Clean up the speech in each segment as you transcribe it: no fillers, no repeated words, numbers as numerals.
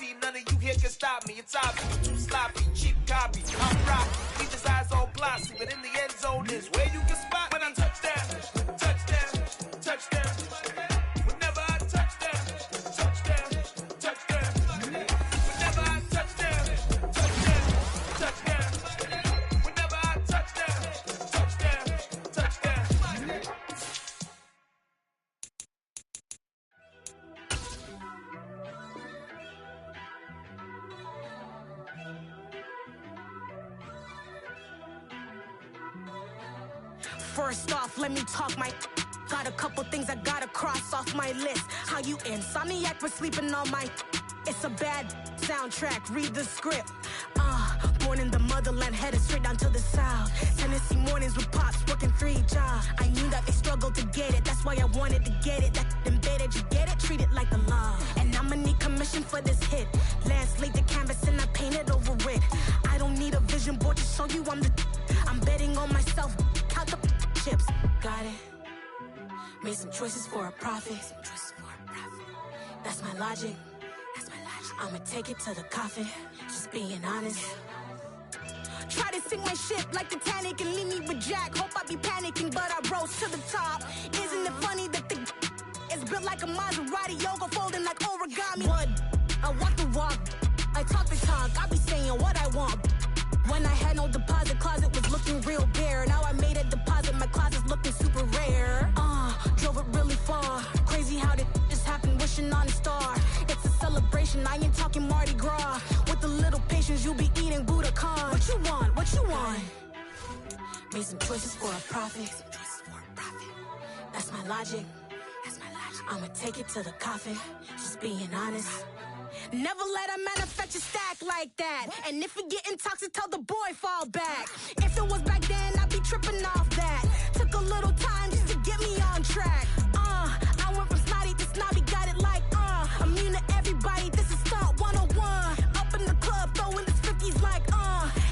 team, none of you here can stop me. It's obvious, too sloppy, cheap copy. I'm rocky, leave his eyes all glossy, but in the end zone is where you can spot when I touch down, touchdown, touchdown. Whenever I touch down, touchdown, touchdown. Whenever I touch down, touchdown, touchdown. Whenever I touch down, touchdown, touchdown. First off, let me talk my. Got a couple things I gotta cross off my list. How you insomniac for sleeping on my. It's a bad soundtrack, read the script. Born in the motherland, headed straight down to the south. Tennessee mornings with pops, working 3 jobs. I knew that they struggled to get it, that's why I wanted to get it. That embedded, you get it, treat it like the law. And I'ma need commission for this hit. Lance laid the canvas and I painted over it. I don't need a vision board to show you I'm betting on myself, count the chips. Got it. Made some choices for a profit. That's my logic. I'ma take it to the coffin. Just being honest. Try to sink my ship like Titanic and leave me with Jack. Hope I be panicking, but I rose to the top. Isn't it funny that the is built like a Maserati, yoga folding like origami? What? I walk the walk. I talk the talk. I be saying what I want. When I had no deposit, closet was looking real bare. Now I made a deposit, my closet's looking super rare. Drove it really far. Crazy how did this happen, wishing on a star. It's a celebration, I ain't talking Mardi Gras. With a little patience, you'll be eating Budokan. What you want? What you want? Made some choices for a profit. That's my logic. I'ma take it to the coffin. Just being honest. Never let a manufacture stack like that. And if it getting toxic, tell the boy fall back. If it was back then, I'd be tripping off that. Took a little time just to get me on track. I went from snotty to snobby, got it like immune to everybody, this is Stunt 101. Up in the club, throwing this 50s like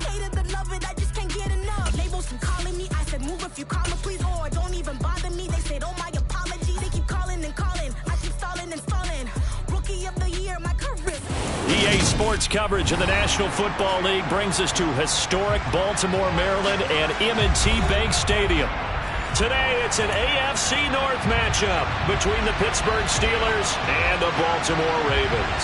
hate it or love it, I just can't get enough. Labels keep calling me, I said move if you call me please, or don't even bother me. They said oh my apology, they keep calling and calling. I keep stalling and stalling. Rookie of the year, my career. EA Sports coverage of the National Football League brings us to historic Baltimore, Maryland and M&T Bank Stadium. Today, it's an AFC North matchup between the Pittsburgh Steelers and the Baltimore Ravens.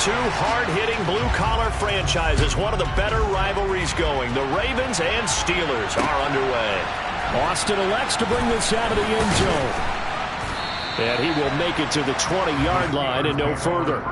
Two hard-hitting blue-collar franchises, one of the better rivalries going. The Ravens and Steelers are underway. Austin elects to bring this out of the end zone. And he will make it to the 20-yard line and no further.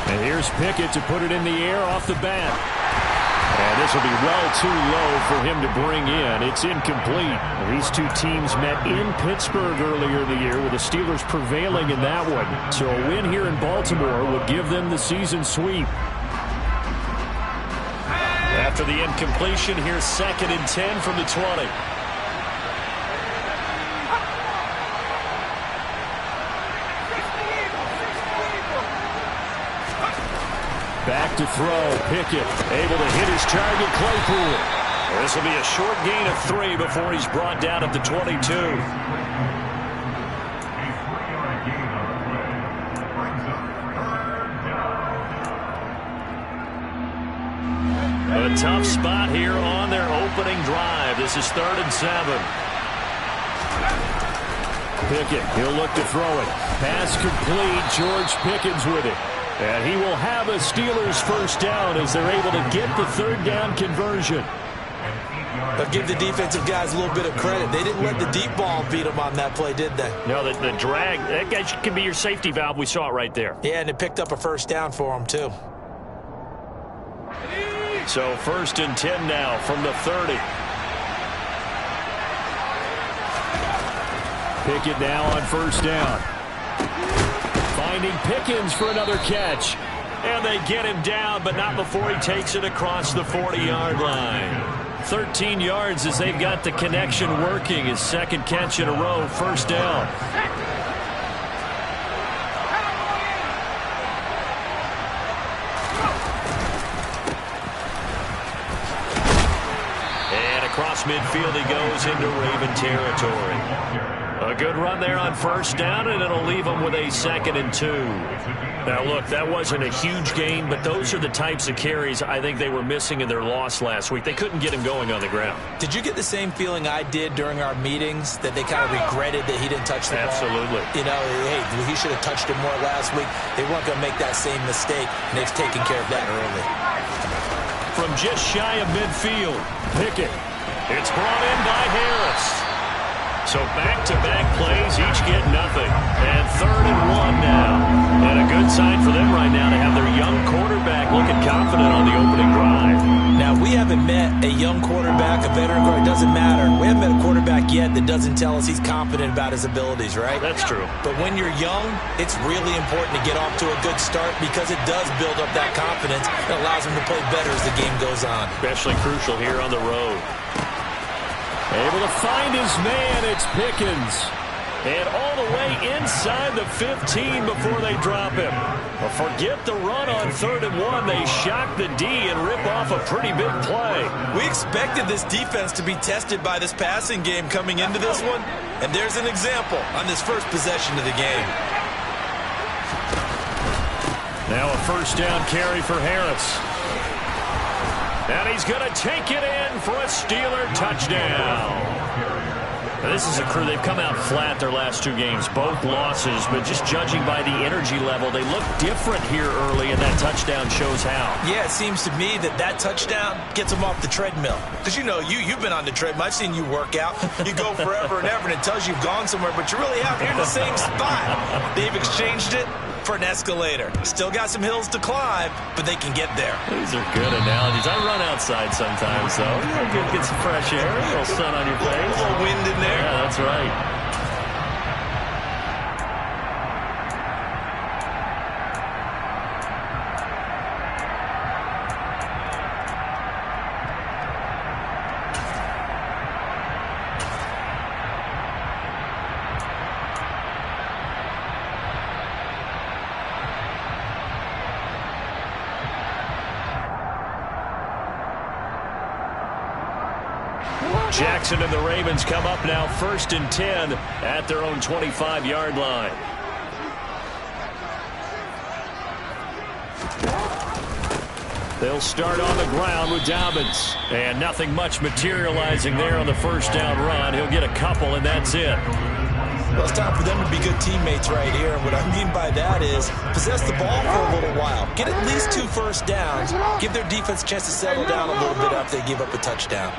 And here's Pickett to put it in the air off the bat. And this will be well too low for him to bring in. It's incomplete. These two teams met in Pittsburgh earlier in the year, with the Steelers prevailing in that one. So a win here in Baltimore would give them the season sweep. After the incompletion, here's 2nd and 10 from the 20. Back to throw. Pickett able to hit his target, Claypool. This will be a short gain of 3 before he's brought down at the 22. A tough spot here on their opening drive. This is 3rd and 7. Pickett, he'll look to throw it. Pass complete. George Pickens with it. And he will have a Steelers first down as they're able to get the 3rd down conversion. But give the defensive guys a little bit of credit. They didn't let the deep ball beat them on that play, did they? No, the drag, that guy can be your safety valve. We saw it right there. Yeah, and it picked up a first down for them, too. So 1st and 10 now from the 30. Pickett now on first down. Finding Pickens for another catch. And they get him down, but not before he takes it across the 40-yard line. 13 yards as they've got the connection working. His second catch in a row, first down. And across midfield he goes into Raven territory. A good run there on first down, and it'll leave them with a 2nd and 2. Now, look, that wasn't a huge gain, but those are the types of carries I think they were missing in their loss last week. They couldn't get him going on the ground. Did you get the same feeling I did during our meetings, that they kind of regretted that he didn't touch the ball? Absolutely. You know, hey, he should have touched it more last week. They weren't going to make that same mistake, and they've taken care of that early. From just shy of midfield, Pickett. It's brought in by Harris. So back-to-back plays, each get nothing. And 3rd and 1 now. And a good sign for them right now to have their young quarterback looking confident on the opening drive. Now, we haven't met a young quarterback, a veteran quarterback. It doesn't matter. We haven't met a quarterback yet that doesn't tell us he's confident about his abilities, right? That's true. But when you're young, it's really important to get off to a good start because it does build up that confidence and allows him to play better as the game goes on. Especially crucial here on the road. Able to find his man, it's Pickens. And all the way inside the 15 before they drop him. But forget the run on 3rd and 1. They shock the D and rip off a pretty big play. We expected this defense to be tested by this passing game coming into this one. And there's an example on this first possession of the game. Now a first down carry for Harris. And he's going to take it in for a Steeler touchdown. Now this is a crew, they've come out flat their last 2 games, both losses, but just judging by the energy level, they look different here early, and that touchdown shows how. Yeah, it seems to me that touchdown gets them off the treadmill. Because you know, you've been on the treadmill. I've seen you work out. You go forever and ever, and it tells you you've gone somewhere, but you really haven't. You're in the same spot. They've exchanged it for an escalator. Still got some hills to climb, but they can get there. These are good analogies. I run outside sometimes, though. Get some fresh air, a little sun on your face. A little wind in there. Yeah, that's right. Jackson and the Ravens come up now 1st and 10 at their own 25-yard line. They'll start on the ground with Dobbins. And nothing much materializing there on the first down run. He'll get a couple, and that's it. Well, it's time for them to be good teammates right here. And what I mean by that is possess the ball for a little while. Get at least 2 first downs. Give their defense a chance to settle down a little bit after they give up a touchdown.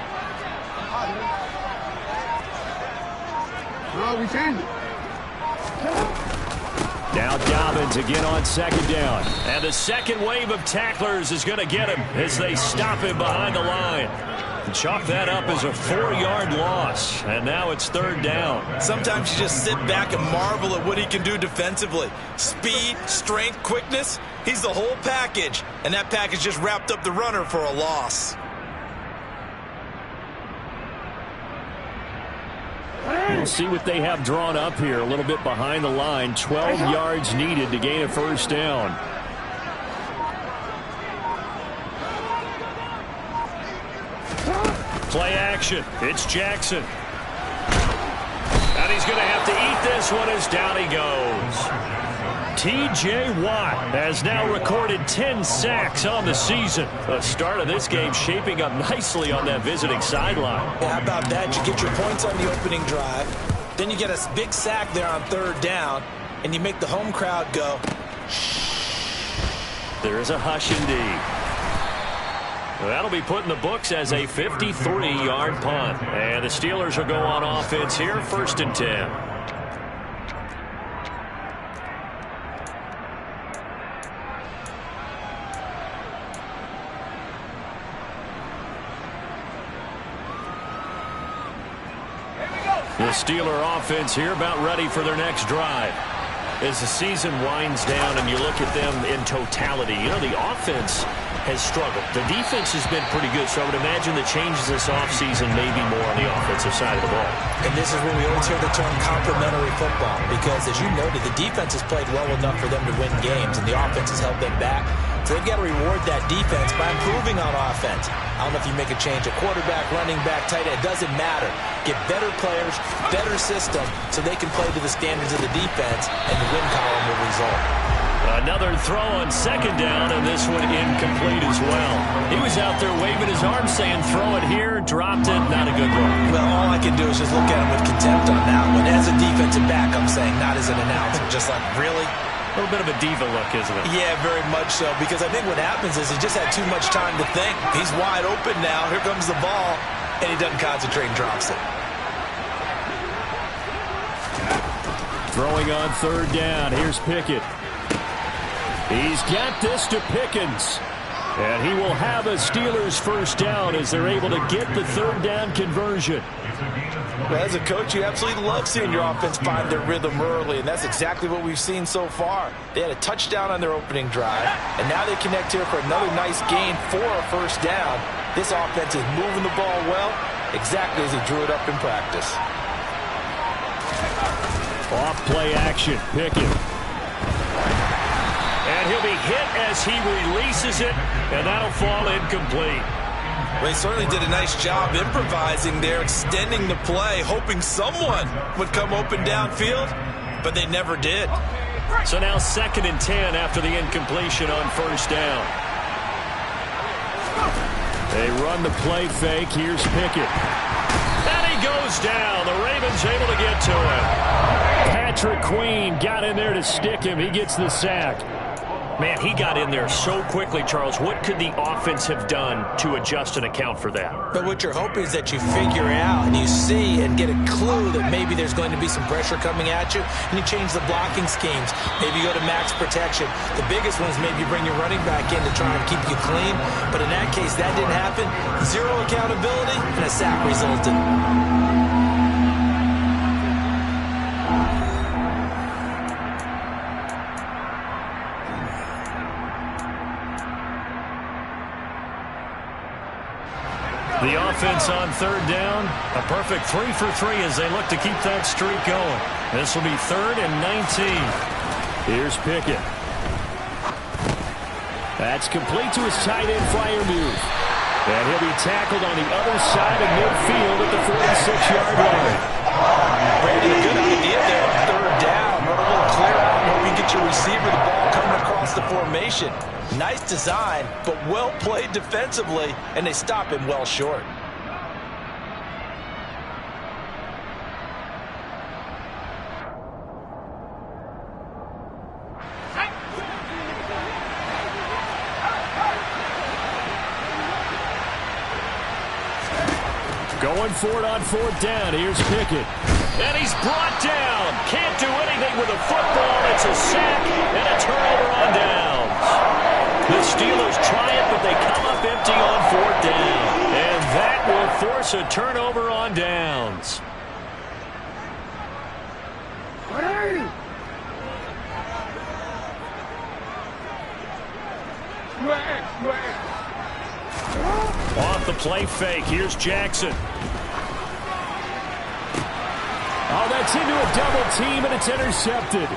Now Dobbins again on 2nd down. And the second wave of tacklers is going to get him as they stop him behind the line. And chalk that up as a 4-yard loss. And now it's 3rd down. Sometimes you just sit back and marvel at what he can do defensively. Speed, strength, quickness. He's the whole package. And that package just wrapped up the runner for a loss. We'll see what they have drawn up here. A little bit behind the line. 12 yards needed to gain a first down. Play action. It's Jackson. And he's going to have to eat this one as down he goes. T.J. Watt has now recorded 10 sacks on the season. The start of this game shaping up nicely on that visiting sideline. Yeah, how about that? You get your points on the opening drive. Then you get a big sack there on 3rd down. And you make the home crowd go, shh. There is a hush indeed. That'll be put in the books as a 53-yard punt. And the Steelers will go on offense here, 1st and 10. The Steeler offense here about ready for their next drive. As the season winds down and you look at them in totality, the offense has struggled. The defense has been pretty good, so I would imagine the changes this offseason may be more on the offensive side of the ball. And this is where we always hear the term complementary football, because as you noted, the defense has played well enough for them to win games, and the offense has held them back. So they've got to reward that defense by improving on offense. I don't know if you make a change at quarterback, running back, tight end. It doesn't matter. Get better players, better system, so they can play to the standards of the defense, and the win column will result. Another throw on second down, and this one incomplete as well. He was out there waving his arm saying, throw it here, dropped it, not a good look. Well, all I can do is just look at him with contempt on that one. As a defensive back, I'm saying, not as an announcer. Just like, really? A little bit of a diva look, isn't it? Yeah, very much so, because I think what happens is he just had too much time to think. He's wide open now. Here comes the ball, and he doesn't concentrate and drops it. Throwing on third down. Here's Pickett. He's got this to Pickens. And he will have a Steelers first down as they're able to get the third down conversion. Well, as a coach, you absolutely love seeing your offense find their rhythm early, and that's exactly what we've seen so far. They had a touchdown on their opening drive, and now they connect here for another nice gain for a first down. This offense is moving the ball well, exactly as he drew it up in practice. Off play action, Pickett. And he'll be hit as he releases it, and that'll fall incomplete. Well, he certainly did a nice job improvising there, extending the play, hoping someone would come open downfield, but they never did. So now 2nd and 10 after the incompletion on first down. They run the play fake. Here's Pickett. And he goes down. The Ravens able to get to him. Patrick Queen got in there to stick him. He gets the sack. Man, he got in there so quickly, Charles. What could the offense have done to adjust and account for that? But what you're hoping is that you figure out and you see and get a clue that maybe there's going to be some pressure coming at you, and you change the blocking schemes. Maybe you go to max protection. The biggest one is maybe you bring your running back in to try and keep you clean. But in that case, that didn't happen. Zero accountability, and a sack resulted. The offense on third down, a perfect 3 for 3 as they look to keep that streak going. This will be 3rd and 19. Here's Pickett. That's complete to his tight end flyer move. And he'll be tackled on the other side of midfield at the 46-yard line. Brandon, a good idea there on third down. Run a little clear out and hope you get your receiver the ball coming across the formation. Nice design, but well played defensively, and they stop him well short. Going for it on fourth down. Here's Pickett. And he's brought down. Can't do anything with a football. It's a sack and a turnover on downs. The Steelers try it, but they come up empty on fourth down. And that will force a turnover on downs. Off the play fake. Here's Jackson. Oh, that's into a double team, and it's intercepted.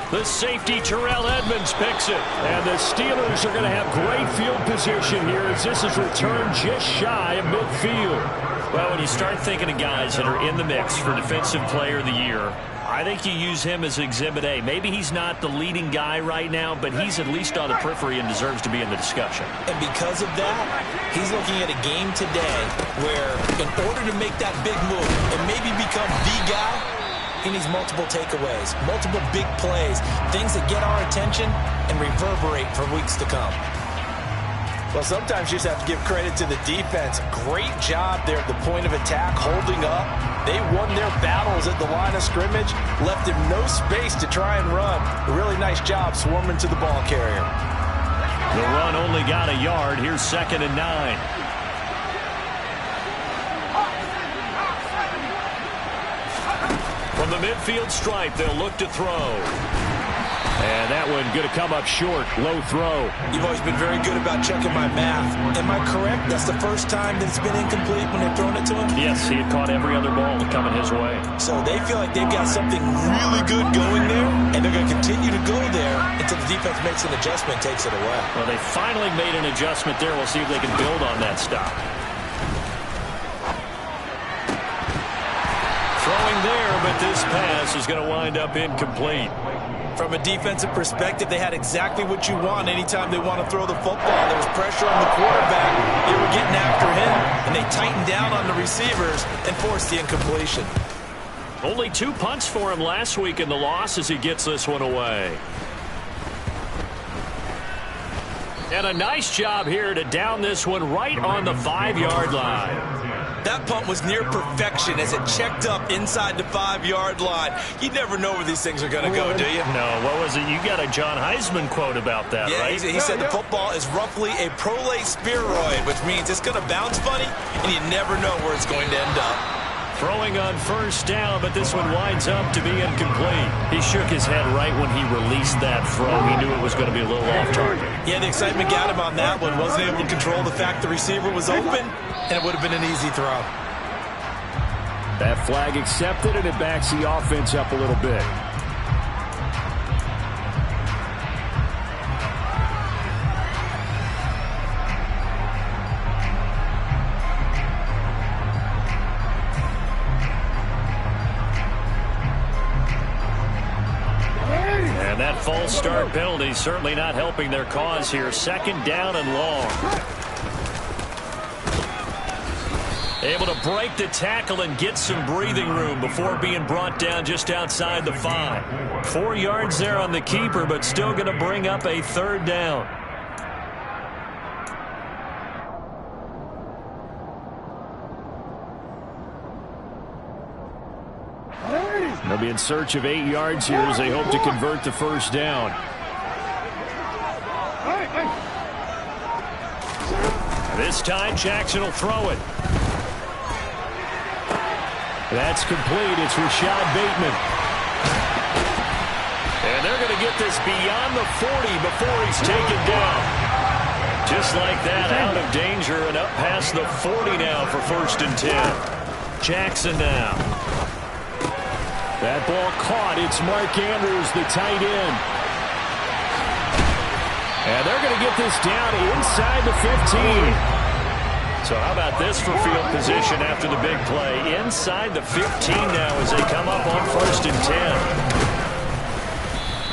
The safety, Terrell Edmonds, picks it. And the Steelers are going to have great field position here as this is returned just shy of midfield. Well, when you start thinking of guys that are in the mix for Defensive Player of the Year, I think you use him as Exhibit A. Maybe he's not the leading guy right now, but he's at least on the periphery and deserves to be in the discussion. And because of that, he's looking at a game today where in order to make that big move and maybe become the guy, he needs multiple takeaways, multiple big plays, things that get our attention and reverberate for weeks to come. Well, sometimes you just have to give credit to the defense. Great job there at the point of attack, holding up. They won their battles at the line of scrimmage, left him no space to try and run. A really nice job swarming to the ball carrier. The run only got a yard. Here's 2nd and 9. the midfield stripe. They'll look to throw. And that one going to come up short. Low throw. You've always been very good about checking my math. Am I correct? That's the first time that it's been incomplete when they've thrown it to him? Yes, he had caught every other ball coming his way. So they feel like they've got something really good going there, and they're going to continue to go there until the defense makes an adjustment, takes it away. Well, they finally made an adjustment there. We'll see if they can build on that stop. Throwing there, but this pass is going to wind up incomplete. From a defensive perspective, they had exactly what you want anytime they want to throw the football. There was pressure on the quarterback. They were getting after him, and they tightened down on the receivers and forced the incompletion. Only 2 punts for him last week in the loss as he gets this one away. And a nice job here to down this one right on the 5-yard line. That punt was near perfection as it checked up inside the 5-yard line. You never know where these things are going to go, do you? No. What was it? You got a John Heisman quote about that, yeah, right? He said the football is roughly a prolate spheroid, which means it's going to bounce funny, and you never know where it's going to end up. Throwing on first down, but this one winds up to be incomplete. He shook his head right when he released that throw. He knew it was going to be a little off target. Yeah, the excitement got him on that one. Wasn't able to control the fact the receiver was open, and it would have been an easy throw. That flag accepted, and it backs the offense up a little bit. And that false start penalty certainly not helping their cause here. 2nd down and long. Able to break the tackle and get some breathing room before being brought down just outside the 5. 4 yards there on the keeper, but still going to bring up a 3rd down. They'll be in search of 8 yards here as they hope to convert the first down. This time Jackson will throw it. That's complete. It's Rashad Bateman. And they're going to get this beyond the 40 before he's taken down. Just like that, out of danger and up past the 40 now for 1st and 10. Jackson now. That ball caught. It's Mark Andrews, the tight end. And they're going to get this down inside the 15. So how about this for field position after the big play? Inside the 15 now as they come up on 1st and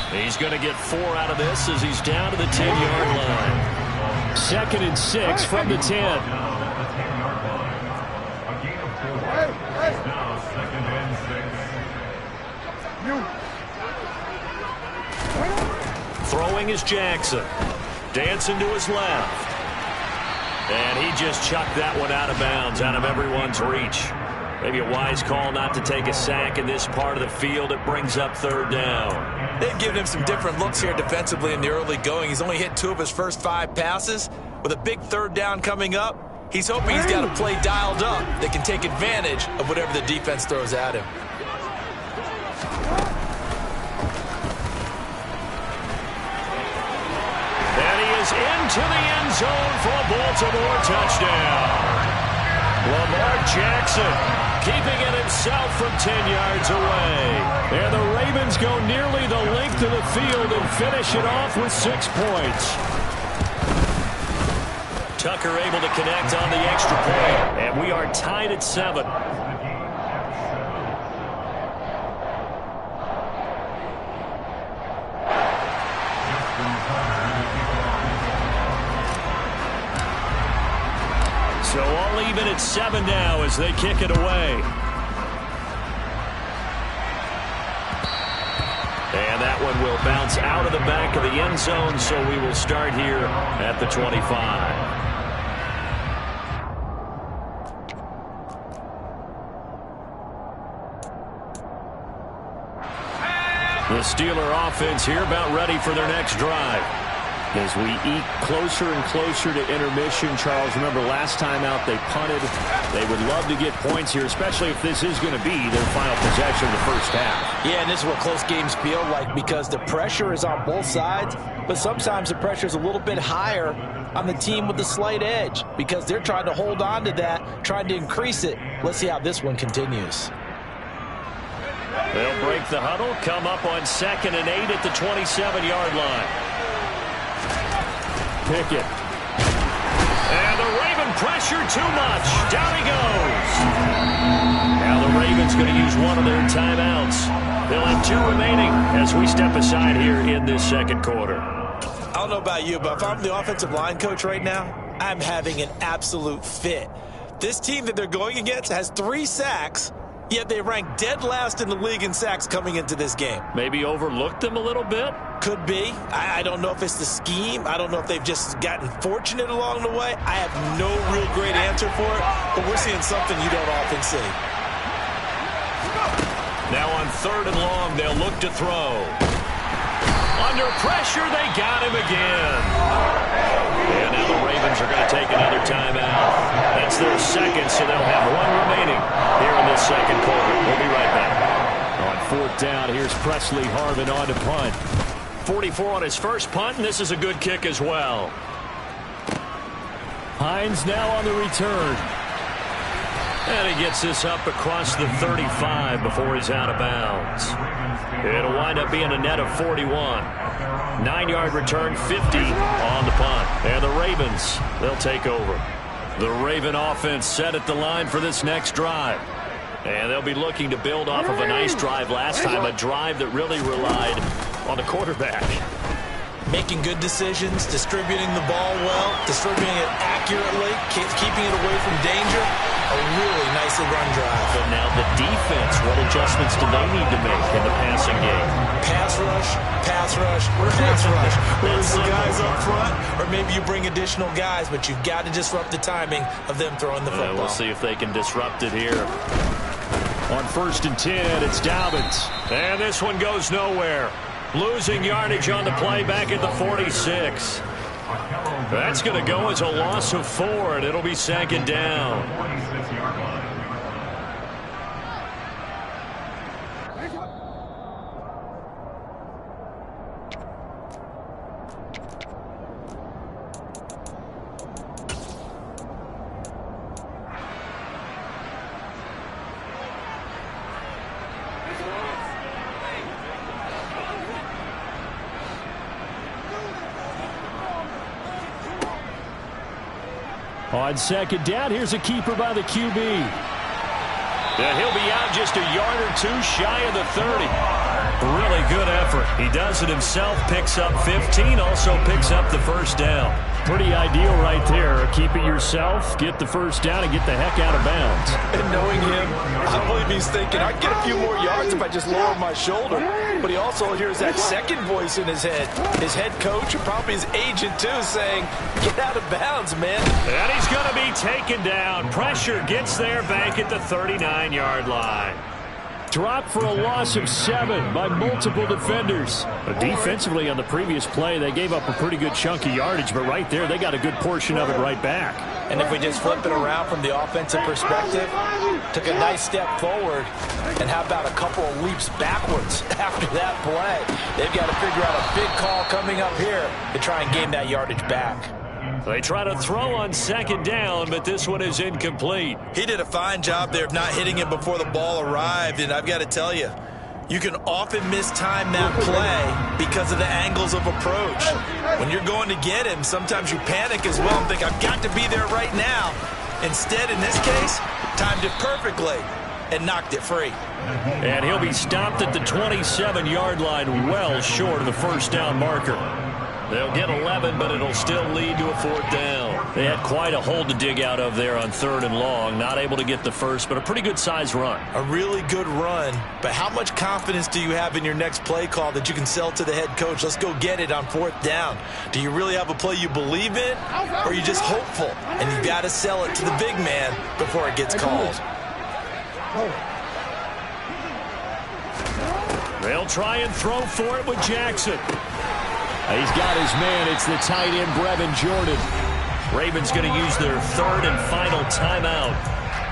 10. He's going to get 4 out of this as he's down to the 10-yard line. 2nd and 6 from the 10. Throwing is Jackson. Dancing to his left. And he just chucked that one out of bounds, out of everyone's reach. Maybe a wise call not to take a sack in this part of the field. It brings up 3rd down. They've given him some different looks here defensively in the early going. He's only hit 2 of his first 5 passes. With a big 3rd down coming up, he's hoping he's got a play dialed up that can take advantage of whatever the defense throws at him. Into the end zone for a Baltimore touchdown. Lamar Jackson keeping it himself from 10 yards away. And the Ravens go nearly the length of the field and finish it off with 6 points. Tucker able to connect on the extra point. And we are tied at 7. So all even at 7 now as they kick it away. And that one will bounce out of the back of the end zone, so we will start here at the 25. The Steeler offense here about ready for their next drive. As we eke closer and closer to intermission, Charles, remember last time out they punted. They would love to get points here, especially if this is going to be their final possession of the first half. Yeah, and this is what close games feel like because the pressure is on both sides, but sometimes the pressure is a little bit higher on the team with the slight edge because they're trying to hold on to that, trying to increase it. Let's see how this one continues. They'll break the huddle, come up on 2nd and 8 at the 27-yard line. Pickett. And the Raven pressure too much. Down he goes. Now the Ravens going to use one of their timeouts. They'll have 2 remaining as we step aside here in this second quarter. I don't know about you, but if I'm the offensive line coach right now, I'm having an absolute fit. This team that they're going against has 3 sacks, yet they rank dead last in the league in sacks coming into this game. Maybe overlooked them a little bit? Could be. I don't know if it's the scheme. I don't know if they've just gotten fortunate along the way. I have no real great answer for it, but we're seeing something you don't often see. Now on 3rd and long, they'll look to throw. Under pressure, they got him again. And now the Ravens are going to take another timeout. That's their second, so they'll have 1 remaining here in this second quarter. We'll be right back. On 4th down, here's Presley Harvin on to punt. 44 on his first punt, and this is a good kick as well. Hines now on the return. And he gets this up across the 35 before he's out of bounds. It'll wind up being a net of 41. 9-yard return, 50 on the punt. And the Ravens, they'll take over. The Raven offense set at the line for this next drive. And they'll be looking to build off of a nice drive last time, a drive that really relied on the quarterback. Making good decisions, distributing the ball well, distributing it accurately, keeping it away from danger. A really nicely run drive. But now the defense, what adjustments do they need to make in the passing game? Pass rush, pass rush, pass rush. Whether it's the guys up front or maybe you bring additional guys, but you've got to disrupt the timing of them throwing the football. We'll see if they can disrupt it here. On 1st and 10, it's Dobbins. And this one goes nowhere. Losing yardage on the play back at the 46. That's going to go as a loss of 4, and it'll be 2nd down. On 2nd down, here's a keeper by the QB. And he'll be out just a yard or 2 shy of the 30. Really good effort. He does it himself, picks up 15, also picks up the first down. Pretty ideal right there. Keep it yourself, get the first down, and get the heck out of bounds. And knowing him, I believe he's thinking, I'd get a few more yards if I just lower my shoulder. But he also hears that second voice in his head. His head coach, or probably his agent too, saying, get out of bounds, man. And he's going to be taken down. Pressure gets there back at the 39-yard line. Dropped for a loss of 7 by multiple defenders. Defensively on the previous play, they gave up a pretty good chunk of yardage, but right there, they got a good portion of it right back. And if we just flip it around from the offensive perspective, took a nice step forward, and how about a couple of leaps backwards after that play? They've got to figure out a big call coming up here to try and gain that yardage back. They try to throw on 2nd down, but this one is incomplete. He did a fine job there of not hitting him before the ball arrived, and I've got to tell you, you can often mistime that play because of the angles of approach. When you're going to get him, sometimes you panic as well and think, I've got to be there right now. Instead, in this case, timed it perfectly and knocked it free. And he'll be stopped at the 27-yard line, well short of the first down marker. They'll get 11, but it'll still lead to a 4th down. They had quite a hole to dig out of there on 3rd and long. Not able to get the first, but a pretty good-sized run. A really good run, but how much confidence do you have in your next play call that you can sell to the head coach? Let's go get it on 4th down. Do you really have a play you believe in, or are you just hopeful? And you've got to sell it to the big man before it gets called. They'll try and throw for it with Jackson. He's got his man. It's the tight end, Brevin Jordan. Ravens going to use their third and final timeout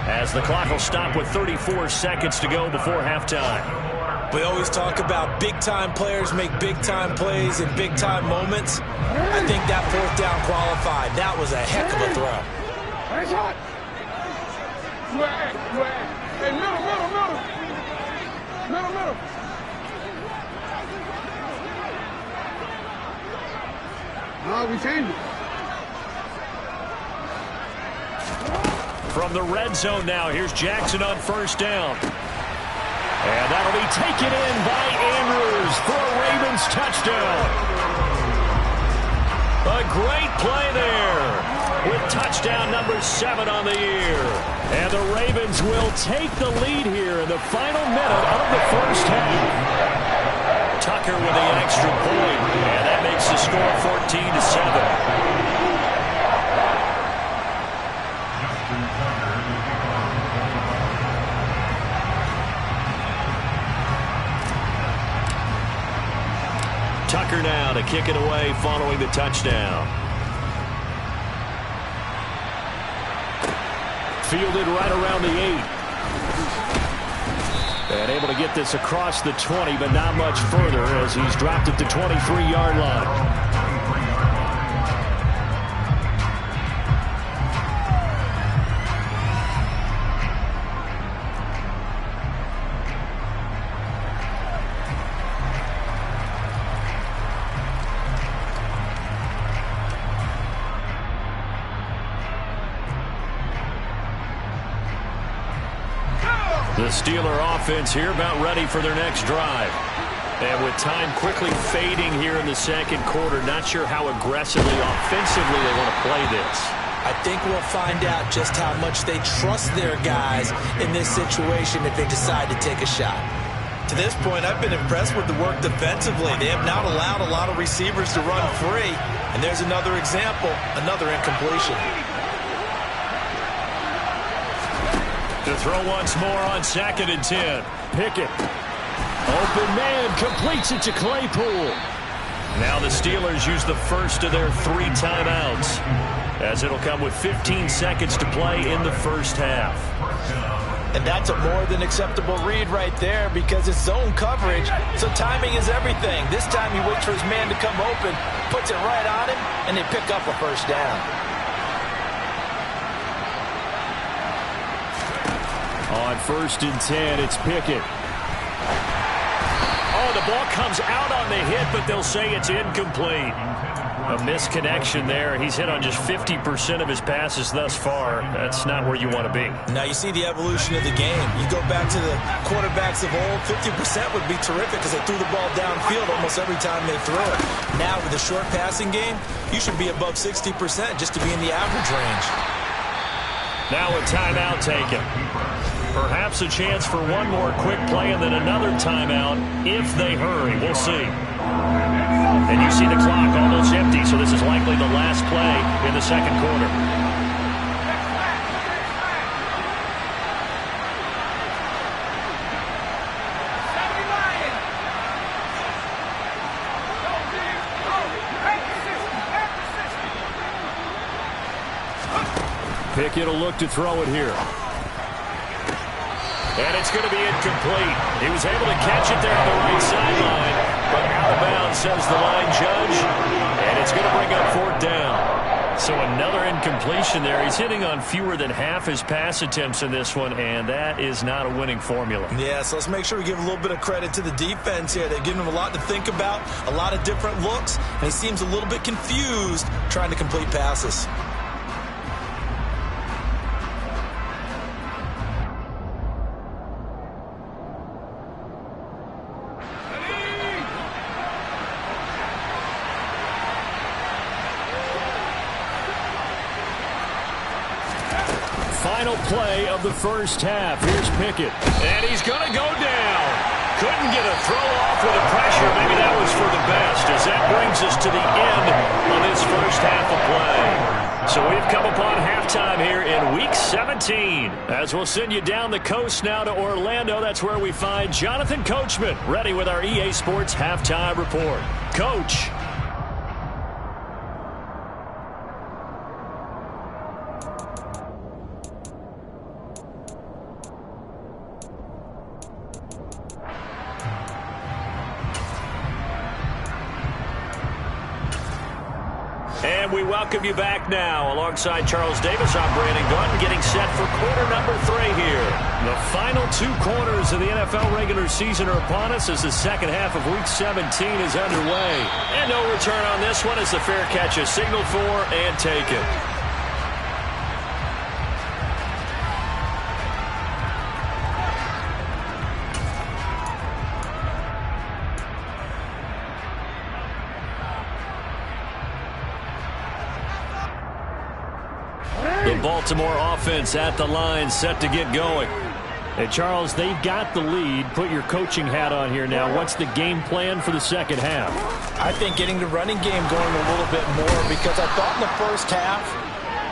as the clock will stop with 34 seconds to go before halftime. We always talk about big-time players make big-time plays in big-time moments. I think that fourth down qualified. That was a heck of a throw. Hey, middle. No, we changed it. From the red zone now, here's Jackson on first down. And that'll be taken in by Andrews for a Ravens touchdown. A great play there with touchdown number 7 on the year. And the Ravens will take the lead here in the final minute of the first half. Tucker with an extra point, and that makes the score 14-7. Tucker now to kick it away following the touchdown. Fielded right around the 8. And able to get this across the 20, but not much further as he's dropped at the 23-yard line. The Steeler offense here about ready for their next drive. And with time quickly fading here in the second quarter, not sure how aggressively, offensively they want to play this. I think we'll find out just how much they trust their guys in this situation if they decide to take a shot. To this point, I've been impressed with the work defensively. They have not allowed a lot of receivers to run free. And there's another example, another incompletion. To throw once more on 2nd and 10. Pickett. Open man, completes it to Claypool. Now the Steelers use the first of their 3 timeouts, as it'll come with 15 seconds to play in the first half. And that's a more than acceptable read right there because it's zone coverage, so timing is everything. This time he waits for his man to come open, puts it right on him, and they pick up a first down. On 1st and 10, it's Pickett. Oh, the ball comes out on the hit, but they'll say it's incomplete. A misconnection there. He's hit on just 50% of his passes thus far. That's not where you want to be. Now you see the evolution of the game. You go back to the quarterbacks of old, 50% would be terrific because they threw the ball downfield almost every time they threw it. Now with the short passing game, you should be above 60% just to be in the average range. Now a timeout taken. Perhaps a chance for one more quick play and then another timeout if they hurry. We'll see. And you see the clock almost empty, so this is likely the last play in the second quarter. Pickett will look to throw it here. And it's going to be incomplete. He was able to catch it there on the right sideline, but out of bounds, says the line judge. And it's going to bring up 4th down. So another incompletion there. He's hitting on fewer than half his pass attempts in this one, and that is not a winning formula. Yeah, so let's make sure we give a little bit of credit to the defense here. They've given him a lot to think about, a lot of different looks, and he seems a little bit confused trying to complete passes. Final play of the first half. Here's Pickett. And he's going to go down. Couldn't get a throw off with the pressure. Maybe that was for the best, as that brings us to the end of this first half of play. So we've come upon halftime here in Week 17. As we'll send you down the coast now to Orlando, that's where we find Jonathan Coachman ready with our EA Sports Halftime Report. Coach. We welcome you back now. Alongside Charles Davis, I'm Brandon Gunn, getting set for quarter number 3 here. The final 2 quarters of the NFL regular season are upon us as the second half of Week 17 is underway. And no return on this one as the fair catch is signaled for and taken. The Baltimore offense at the line, set to get going. And Charles, they've got the lead. Put your coaching hat on here now. What's the game plan for the second half? I think getting the running game going a little bit more, because I thought in the first half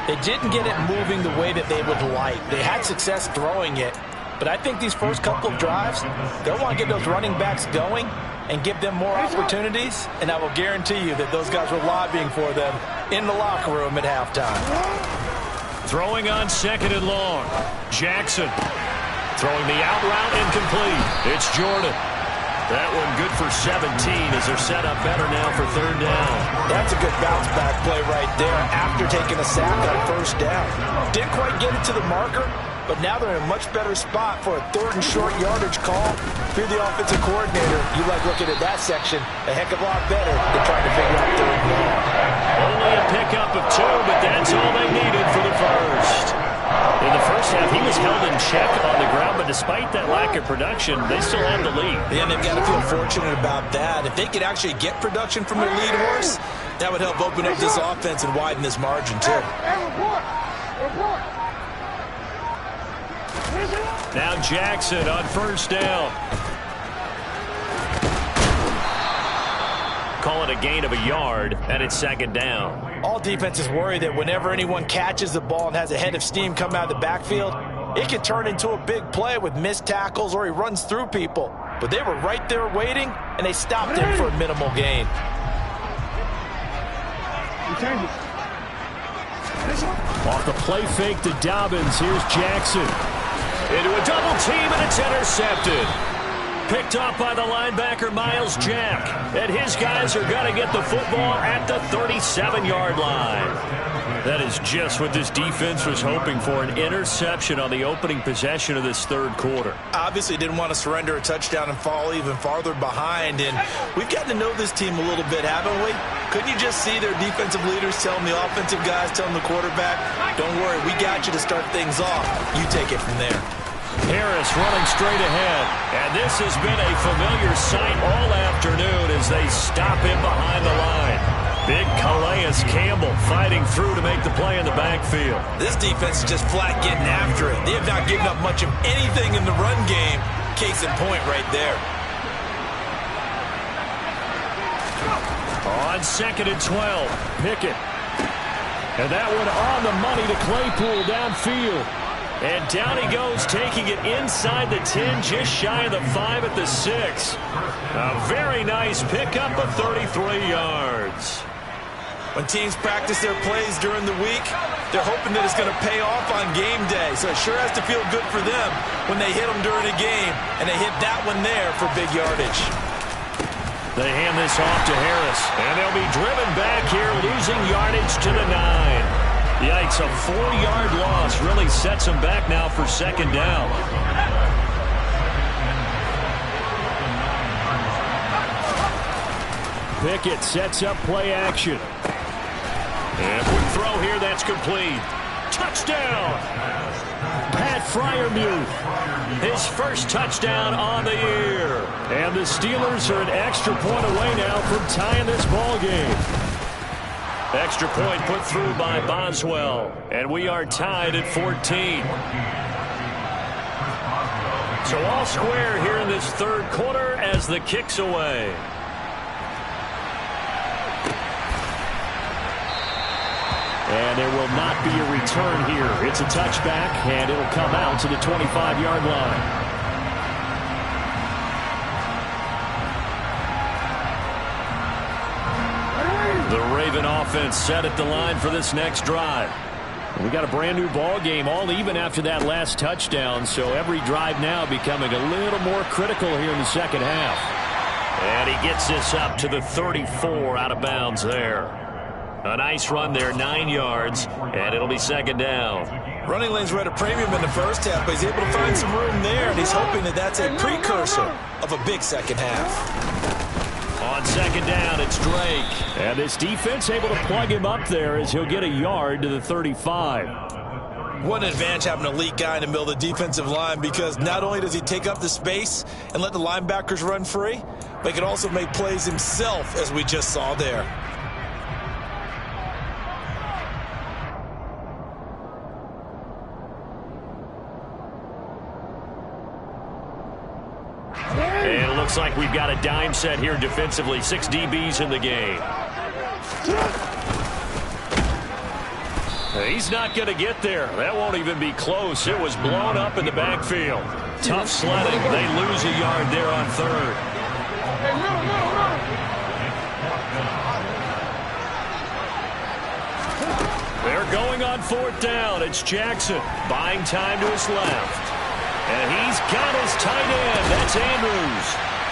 they didn't get it moving the way that they would like. They had success throwing it, but I think these first couple of drives, they'll want to get those running backs going and give them more opportunities, and I will guarantee you that those guys were lobbying for them in the locker room at halftime. Throwing on second and long. Jackson throwing the out route incomplete. It's Jordan. That one good for 17 as they're set up better now for third down. That's a good bounce back play right there after taking a sack on first down. Didn't quite get it to the marker, but now they're in a much better spot for a third and short yardage call. If you're the offensive coordinator, you like looking at that section a heck of a lot better than trying to figure out third and long. Only a pickup of 2, but that's all they needed for the first. In the first half, he was held in check on the ground, but despite that lack of production, they still have the lead. Yeah, and they've got to feel fortunate about that. If they could actually get production from their lead horse, that would help open up this offense and widen this margin, too. Now Jackson on first down. Call it a gain of a yard, and it's second down. All defenses worry that whenever anyone catches the ball and has a head of steam come out of the backfield, it can turn into a big play with missed tackles or he runs through people. But they were right there waiting, and they stopped him for a minimal gain. Off the play fake to Dobbins, here's Jackson. Into a double team, and it's intercepted. Picked off by the linebacker, Miles Jack. And his guys are going to get the football at the 37-yard line. That is just what this defense was hoping for, an interception on the opening possession of this third quarter. Obviously didn't want to surrender a touchdown and fall even farther behind. And we've gotten to know this team a little bit, haven't we? Couldn't you just see their defensive leaders telling the offensive guys, telling the quarterback, don't worry, we got you to start things off. You take it from there. Harris running straight ahead. And this has been a familiar sight all afternoon as they stop him behind the line. Big Calais Campbell fighting through to make the play in the backfield. This defense is just flat getting after it. They have not given up much of anything in the run game. Case in point right there. On second and 12, Pickett. And that one on the money to Claypool downfield. And down he goes, taking it inside the 10, just shy of the 5 at the 6. A very nice pickup of 33 yards. When teams practice their plays during the week, they're hoping that it's going to pay off on game day. So it sure has to feel good for them when they hit them during a game, and they hit that one there for big yardage. They hand this off to Harris, and they'll be driven back here, losing yardage to the 9. Yikes, a 4-yard loss really sets them back now for second down. Pickett sets up play action. And quick throw here, that's complete. Touchdown! Pat Freiermuth, his first touchdown on the year. And the Steelers are an extra point away now from tying this ball game. Extra point put through by Boswell. And we are tied at 14. So all square here in this third quarter as the kick's away. And there will not be a return here. It's a touchback, and it'll come out to the 25-yard line. The Raven offense set at the line for this next drive. We got a brand new ball game, all even after that last touchdown, so every drive now becoming a little more critical here in the second half. And he gets this up to the 34 out of bounds there. A nice run there, 9 yards, and it'll be second down. Running lanes were at a premium in the first half, but he's able to find some room there, and he's hoping that that's a precursor of a big second half. On second down, it's Drake. And this defense able to plug him up there as he'll get a yard to the 35. What an advantage having an elite guy in the middle of the defensive line, because not only does he take up the space and let the linebackers run free, but he can also make plays himself, as we just saw there. And it looks like we've got a dime set here defensively. 6 DBs in the game. He's not going to get there. That won't even be close. It was blown up in the backfield. Tough sledding. They lose a yard there on third. They're going on fourth down. It's Jackson buying time to his left. And he's got his tight end. That's Andrews.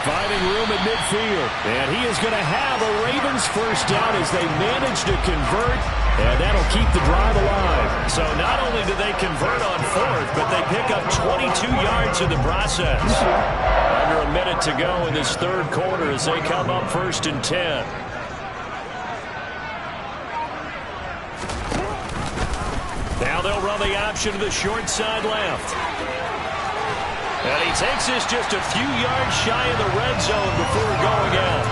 Finding room at midfield. And he is going to have a Ravens first down as they manage to convert. And that'll keep the drive alive. So not only do they convert on fourth, but they pick up 22 yards in the process. Under a minute to go in this third quarter as they come up 1st and 10. Now they'll run the option to the short side left. And he takes this just a few yards shy of the red zone before going out.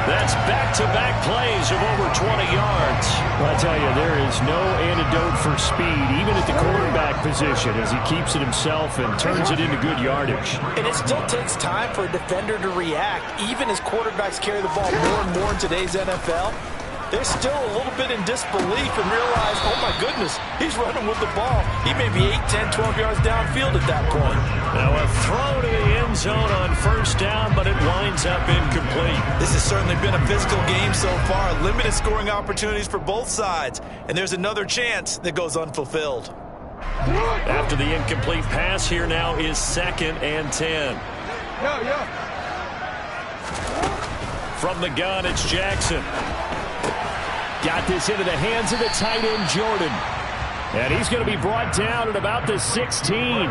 That's back-to-back plays of over 20 yards. Well, I tell you, there is no antidote for speed, even at the quarterback position, as he keeps it himself and turns it into good yardage. And it still takes time for a defender to react, even as quarterbacks carry the ball more and more in today's NFL. They're still a little bit in disbelief and realize, oh my goodness, he's running with the ball. He may be 8, 10, 12 yards downfield at that point. Now a throw to the end zone on first down, but it winds up incomplete. This has certainly been a physical game so far. Limited scoring opportunities for both sides. And there's another chance that goes unfulfilled. After the incomplete pass, here now is 2nd and 10. From the gun, it's Jackson. Got this into the hands of the tight end, Jordan. And he's going to be brought down at about the 16.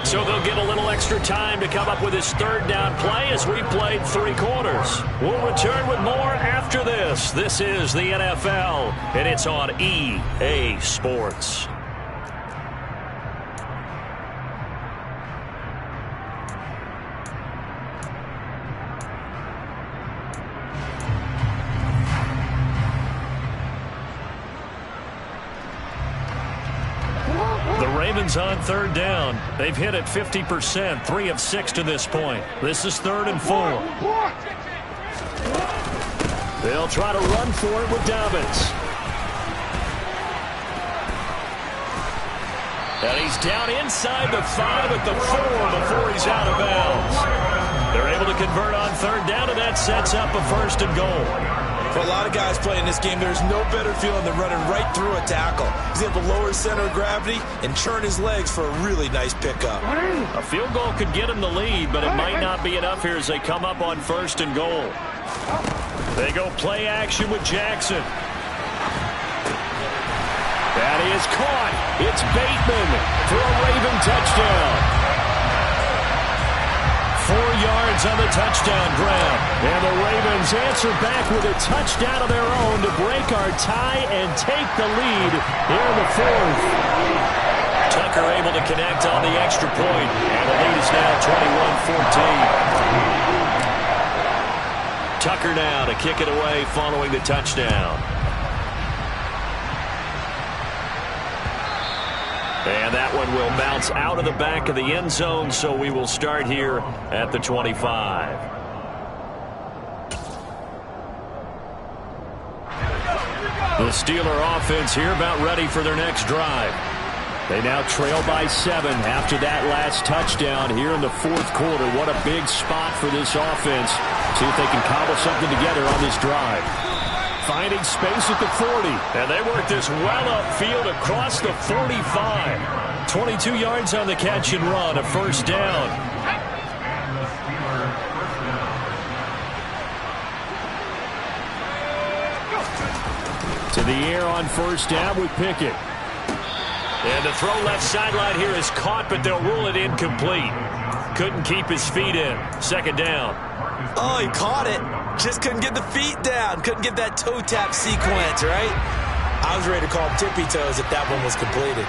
So they'll get a little extra time to come up with his third down play as we played 3 quarters. We'll return with more after this. This is the NFL, and it's on EA Sports. On third down. They've hit it 50%, 3 of 6 to this point. This is 3rd and 4. They'll try to run for it with Dobbins. And he's down inside the 5 at the 4 before he's out of bounds. They're able to convert on third down, and that sets up a 1st and goal. For a lot of guys playing this game, there's no better feeling than running right through a tackle. He's able to lower his center of gravity and churn his legs for a really nice pickup. A field goal could get him the lead, but it might not be enough here as they come up on 1st and goal. They go play action with Jackson. That is caught. It's Bateman for a Raven touchdown. 4 yards on the touchdown grab. And the Ravens answer back with a touchdown of their own to break our tie and take the lead here in the 4th. Tucker able to connect on the extra point. And the lead is now 21-14. Tucker now to kick it away following the touchdown. And that one will bounce out of the back of the end zone, so we will start here at the 25. The Steeler offense here about ready for their next drive. They now trail by 7 after that last touchdown here in the 4th quarter. What a big spot for this offense. See if they can cobble something together on this drive. Finding space at the 40. And they work this well upfield across the 45. 22 yards on the catch and run, a 1st down. To the air on first down with Pickett. And the throw left sideline here is caught, but they'll rule it incomplete. Couldn't keep his feet in. Second down. Oh, he caught it. Just couldn't get the feet down. Couldn't get that toe tap sequence, right? I was ready to call him tippy toes if that one was completed.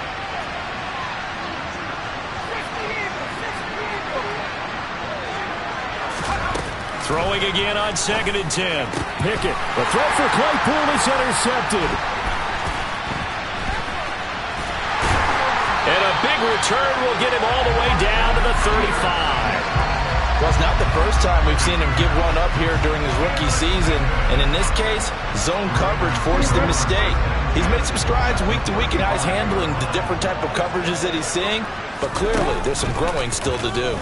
Throwing again on 2nd and 10. Pickett. The throw for Claypool is intercepted. And a big return will get him all the way down to the 35. Well, it's not the first time we've seen him give one up here during his rookie season. And in this case, zone coverage forced the mistake. He's made some strides week to week in how he's handling the different type of coverages that he's seeing. But clearly, there's some growing still to do.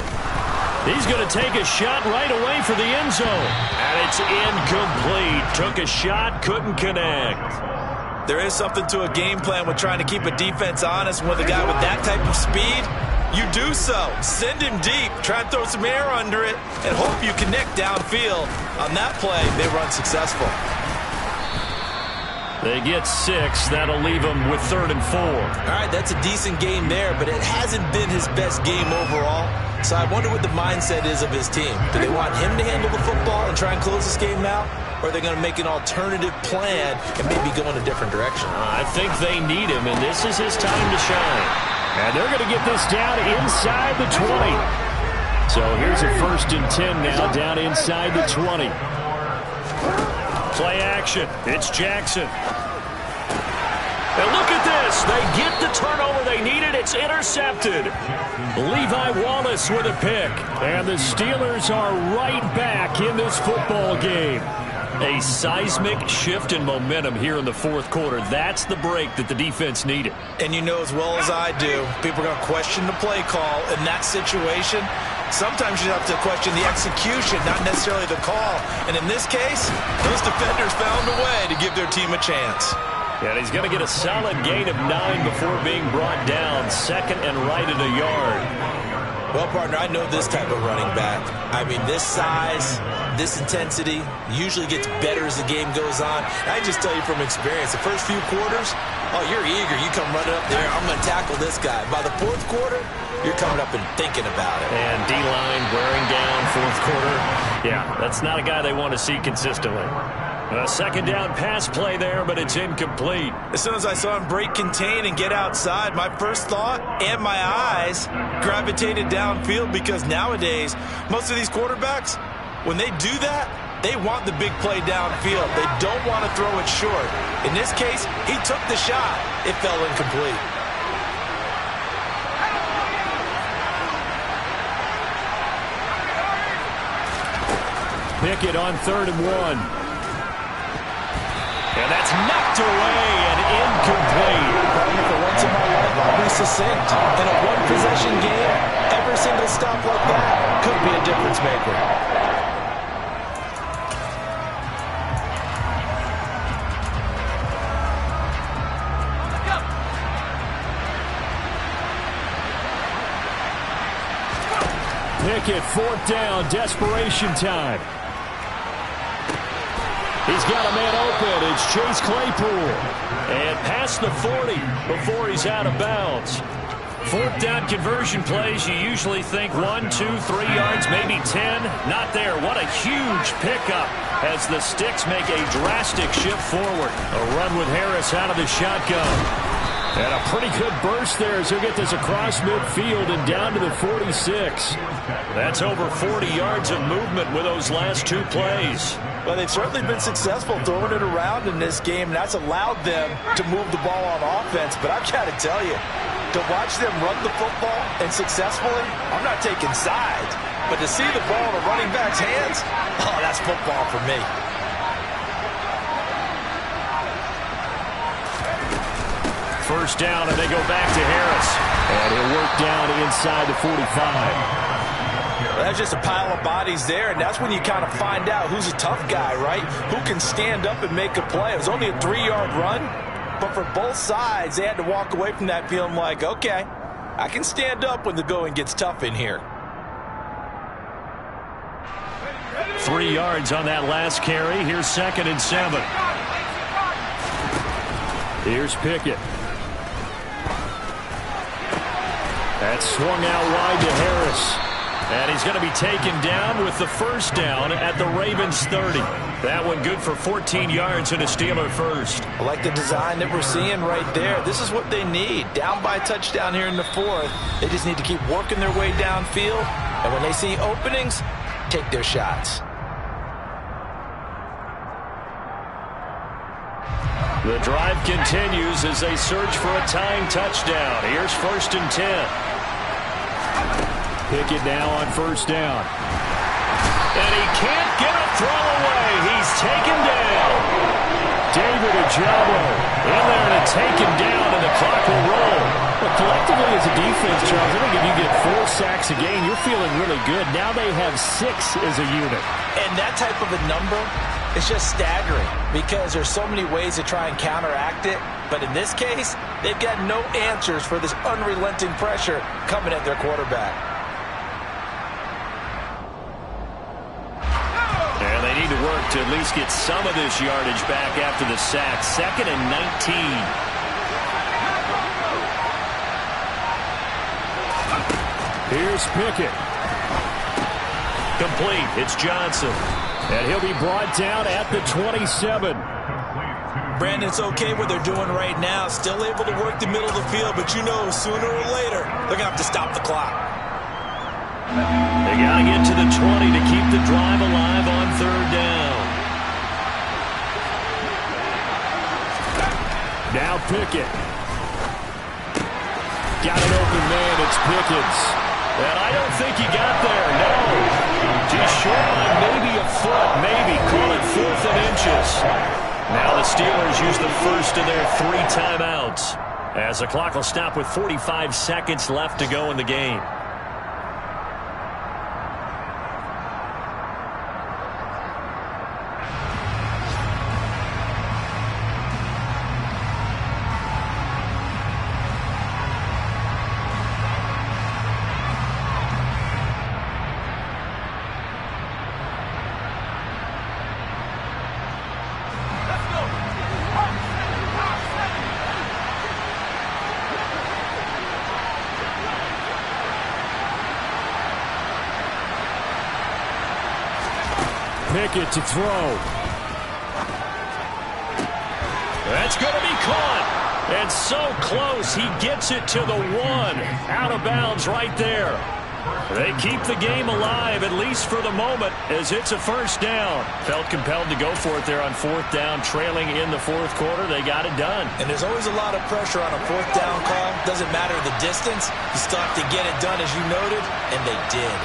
He's going to take a shot right away for the end zone. And it's incomplete. Took a shot, couldn't connect. There is something to a game plan with trying to keep a defense honest. With a guy with that type of speed, you do so. Send him deep. Try and throw some air under it and hope you connect downfield. On that play, they run successful. They get 6. That'll leave them with 3rd and 4. All right, that's a decent game there, but it hasn't been his best game overall. So I wonder what the mindset is of his team. Do they want him to handle the football and try and close this game out? Or are they going to make an alternative plan and maybe go in a different direction? I think they need him, and this is his time to shine. And they're going to get this down inside the 20. So here's a 1st and 10 now, down inside the 20. Play action. It's Jackson. And look at this. They get the turnover they needed. It's intercepted. Levi Wallace with a pick. And the Steelers are right back in this football game. A seismic shift in momentum here in the 4th quarter. That's the break that the defense needed. And you know as well as I do, people are going to question the play call in that situation. Sometimes you have to question the execution, not necessarily the call. And in this case, those defenders found a way to give their team a chance. And he's going to get a solid gain of 9 before being brought down. 2nd and right at a yard. Well, partner, I know this type of running back. I mean, this size, this intensity usually gets better as the game goes on. I just tell you from experience, the first few quarters, oh, you're eager. You come running up there. I'm going to tackle this guy. By the 4th quarter, you're coming up and thinking about it. And D-line wearing down 4th quarter. Yeah, that's not a guy they want to see consistently. A 2nd down pass play there, but it's incomplete. As soon as I saw him break contain and get outside, my first thought and my eyes gravitated downfield, because nowadays, most of these quarterbacks, when they do that, they want the big play downfield. They don't want to throw it short. In this case, he took the shot. It fell incomplete. Pickett on 3rd and 1. And that's knocked away and incomplete. For once in my life, I'll be succinct. In a one-possession game, every single stop like that could be a difference maker. Pickett, 4th down, desperation time. He's got a man open. It's Chase Claypool. And past the 40 before he's out of bounds. 4th down conversion plays, you usually think 1, 2, 3 yards, maybe 10. Not there. What a huge pickup as the Sticks make a drastic shift forward. A run with Harris out of the shotgun. And a pretty good burst there as he'll get this across midfield and down to the 46. That's over 40 yards of movement with those last 2 plays. Well, they've certainly been successful throwing it around in this game, and that's allowed them to move the ball on offense. But I've got to tell you, to watch them run the football and successfully, I'm not taking sides. But to see the ball in a running back's hands, oh, that's football for me. First down, and they go back to Harris. And he'll work down inside the 45. Well, that's just a pile of bodies there, and that's when you kind of find out who's a tough guy, right? Who can stand up and make a play. It was only a 3-yard run, but for both sides, they had to walk away from that feeling like, okay, I can stand up when the going gets tough in here. 3 yards on that last carry. Here's 2nd and 7. Here's Pickett. That's swung out wide to Harris. And he's going to be taken down with the first down at the Ravens 30. That one good for 14 yards and a Steeler first. I like the design that we're seeing right there. This is what they need. Down by a touchdown here in the fourth. They just need to keep working their way downfield. And when they see openings, take their shots. The drive continues as they search for a tying touchdown. Here's 1st and 10. Pickett now on first down. And he can't get a throw away. He's taken down. David Ojabo in there to take him down, and the clock will roll. But collectively as a defense, Charles, I think if you get 4 sacks a game, you're feeling really good. Now they have 6 as a unit. And that type of a number is just staggering because there's so many ways to try and counteract it. But in this case, they've got no answers for this unrelenting pressure coming at their quarterback. Need to work to at least get some of this yardage back after the sack. 2nd and 19. Here's Pickett. Complete. It's Johnson. And he'll be brought down at the 27. Brandon, it's okay what they're doing right now. Still able to work the middle of the field, but you know sooner or later they're going to have to stop the clock. They got to get to the 20 to keep the drive alive on 3rd down. Now Pickett. Got an open man. It's Pickens. And I don't think he got there. No. Just short by maybe a foot. Maybe. Call it 4th and inches. Now the Steelers use the first of their 3 timeouts as the clock will stop with 45 seconds left to go in the game. Pickett to throw. That's going to be caught. And so close, he gets it to the 1. Out of bounds right there. They keep the game alive, at least for the moment, as it's a first down. Felt compelled to go for it there on 4th down, trailing in the 4th quarter. They got it done. And there's always a lot of pressure on a 4th down call. Doesn't matter the distance. You still have to get it done, as you noted, and they did.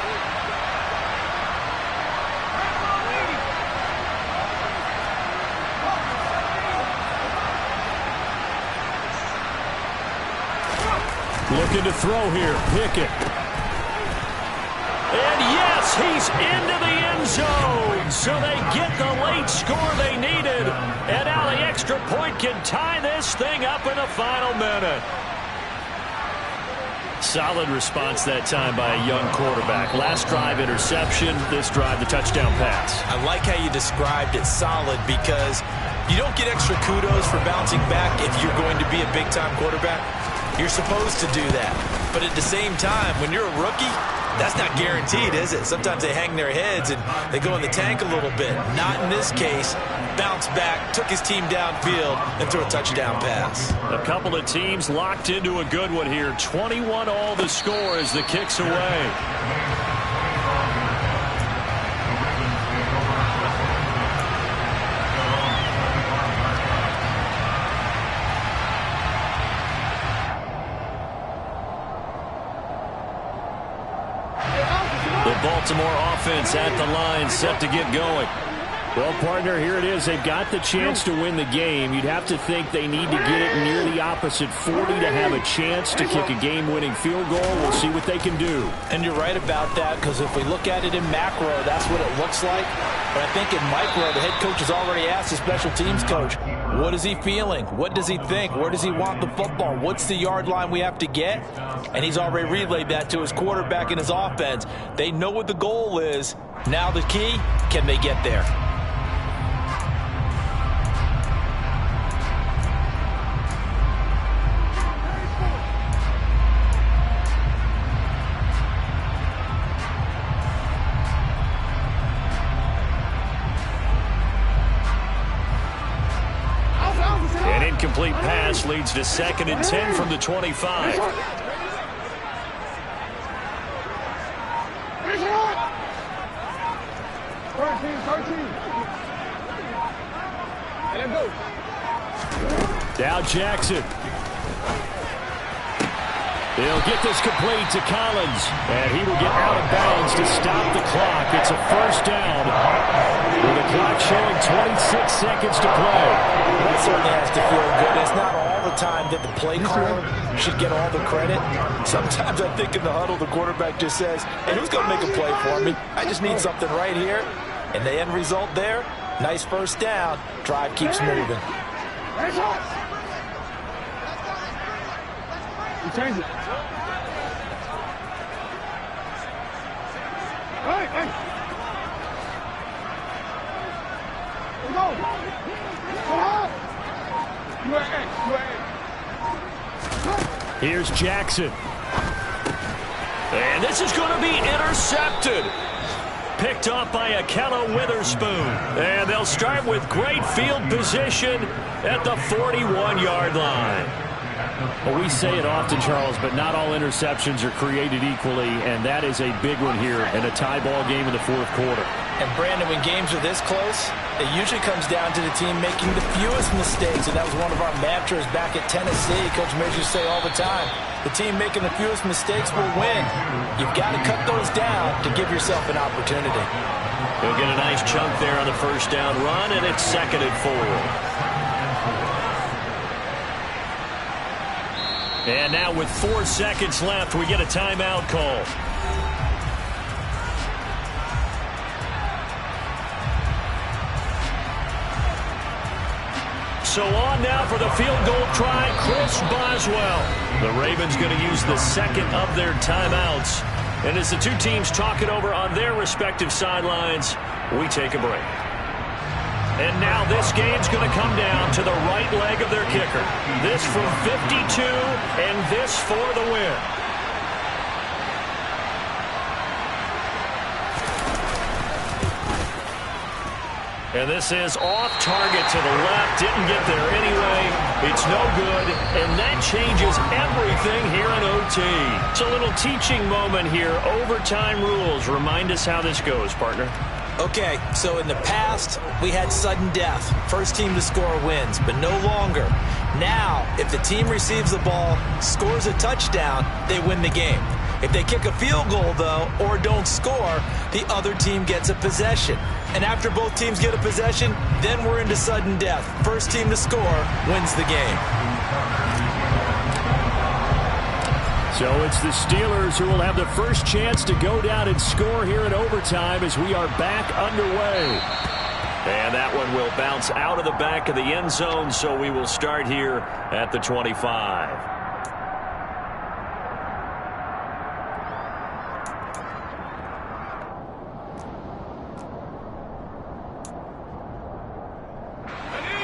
Looking to throw here. Pickett. And yes, he's into the end zone. So they get the late score they needed. And now the extra point can tie this thing up in the final minute. Solid response that time by a young quarterback. Last drive interception. This drive the touchdown pass. I like how you described it, solid, because you don't get extra kudos for bouncing back if you're going to be a big-time quarterback. You're supposed to do that. But at the same time, when you're a rookie, that's not guaranteed, is it? Sometimes they hang their heads and they go in the tank a little bit. Not in this case. Bounced back, took his team downfield, and threw a touchdown pass. A couple of teams locked into a good one here. 21 all the score as the kick's away. Baltimore offense at the line, set to get going. Well, partner, here it is. They've got the chance to win the game. You'd have to think they need to get it near the opposite 40 to have a chance to kick a game-winning field goal. We'll see what they can do. And you're right about that, because if we look at it in macro, that's what it looks like. But I think in micro, the head coach has already asked the special teams coach, what is he feeling? What does he think? Where does he want the football? What's the yard line we have to get? And he's already relayed that to his quarterback and his offense. They know what the goal is. Now the key, can they get there? incomplete pass leads to 2nd and 10 from the 25. Now Jackson. He'll get this complete to Collins, and he will get out of bounds to stop the clock. It's a first down with the clock showing 26 seconds to play. That certainly has to feel good. It's not all the time that the play caller should get all the credit. Sometimes I think in the huddle, the quarterback just says, hey, who's going to make a play for me? I just need something right here. And the end result there, nice first down. Drive keeps moving. You change it. Hey, hey. Let's go. Here's Jackson. And this is going to be intercepted. Picked off by Akella Witherspoon. And they'll start with great field position at the 41-yard line. Well, we say it often, Charles, but not all interceptions are created equally, and that is a big one here in a tie ball game in the fourth quarter. And, Brandon, when games are this close, it usually comes down to the team making the fewest mistakes, and that was one of our mantras back at Tennessee. Coach Mears used to say all the time, the team making the fewest mistakes will win. You've got to cut those down to give yourself an opportunity. He'll get a nice chunk there on the first down run, and it's 2nd and 4. And now with 4 seconds left, we get a timeout call. So on now for the field goal try, Chris Boswell. The Ravens going to use the second of their timeouts. And as the two teams talk it over on their respective sidelines, we take a break. And now this game's going to come down to the right leg of their kicker. This from 52, and this for the win. And this is off target to the left. Didn't get there anyway. It's no good. And that changes everything here in OT. It's a little teaching moment here. Overtime rules. Remind us how this goes, partner. Okay, so in the past, we had sudden death. First team to score wins, but no longer. Now, if the team receives the ball, scores a touchdown, they win the game. If they kick a field goal, though, or don't score, the other team gets a possession. And after both teams get a possession, then we're into sudden death. First team to score wins the game. So it's the Steelers who will have the first chance to go down and score here in overtime as we are back underway. And that one will bounce out of the back of the end zone, so we will start here at the 25.